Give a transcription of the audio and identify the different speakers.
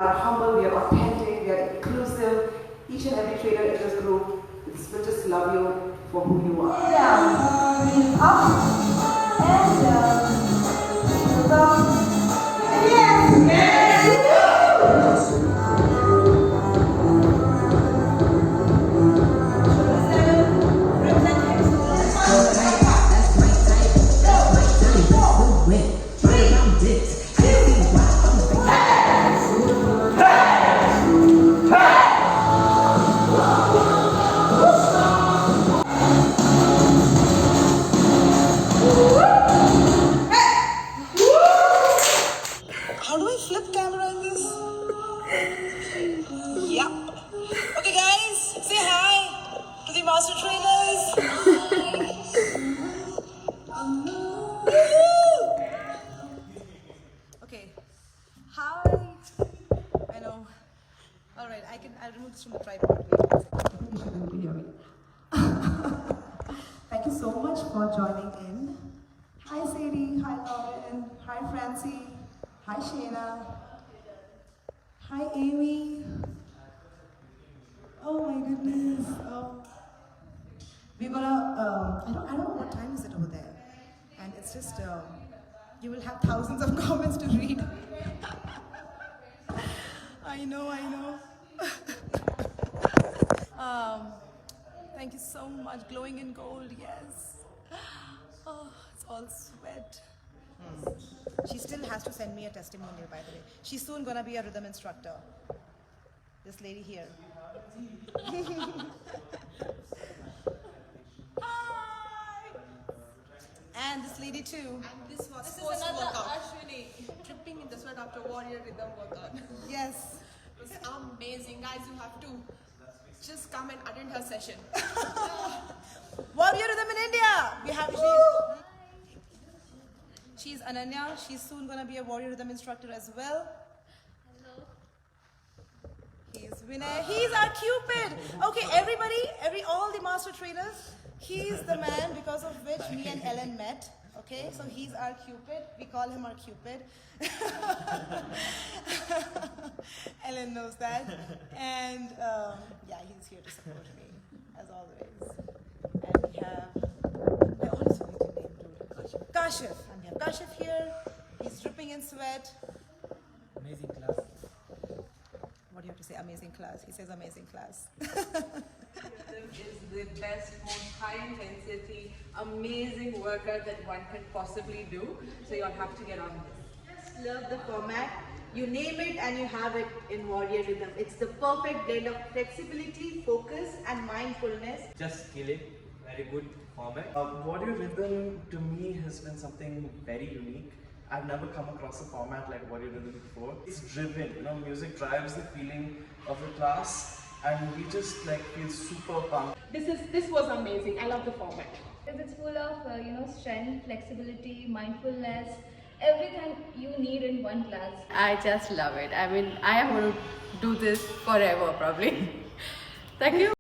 Speaker 1: are humble, we are authentic, we are inclusive. Each and every trainer in this group will just love you for who you are.
Speaker 2: Down, breathe up, and down, look up, and yes!
Speaker 1: How do I flip camera in this? Yep. Okay guys, say hi to the master trainers. Okay. Hi. I know. Alright, I'll remove this from the tripod. Thank you so much for joining in. Hi Sadie, hi Lauren, hi Francie, hi Shayna, hi Amy. Oh my goodness. We're gonna, I don't know what time is it over there. And it's just, you will have thousands of comments to read. I know. Thank you so much. Glowing in gold, yes. Oh, it's all sweat. She still has to send me a testimonial, by the way. She's soon gonna be a rhythm instructor. This lady here. Hi! And this lady too.
Speaker 3: And this was
Speaker 4: This is
Speaker 3: post
Speaker 4: another
Speaker 3: workout.
Speaker 4: Ashwini dripping in the sweat after warrior rhythm workout.
Speaker 1: Yes.
Speaker 3: It's amazing, guys. You have to just come and attend her session.
Speaker 1: Warrior Rhythm in India. We have she's Ananya. She's soon gonna be a Warrior Rhythm instructor as well.
Speaker 4: Hello.
Speaker 1: He's Vinay. He's our Cupid. Okay, everybody, all the master trainers. He's the man because of which me and Ellen met. Okay, so he's our Cupid. We call him our Cupid. Ellen knows that. And yeah, he's here to support me, as always. And we have, I always forget your name, dude. Kashif. And we have Kashif here. He's dripping in sweat.
Speaker 5: Amazing class.
Speaker 1: What do you have to say? Amazing class. He says amazing class.
Speaker 6: Is the best, most high intensity, amazing workout that one can possibly do. So you'll have to get on this.
Speaker 7: Just love the format. You name it and you have it in Warrior Rhythm. It's the perfect blend of flexibility, focus and mindfulness.
Speaker 5: Just kill it. Very good format. Warrior Rhythm to me has been something very unique. I've never come across a format like Warrior Rhythm before. It's driven, music drives the feeling of the class and we just feel super pumped.
Speaker 3: This was amazing. I love the format.
Speaker 4: It's full of strength, flexibility, mindfulness, everything you need in one class.
Speaker 8: I just love it. I mean, I am going to do this forever probably. Thank you.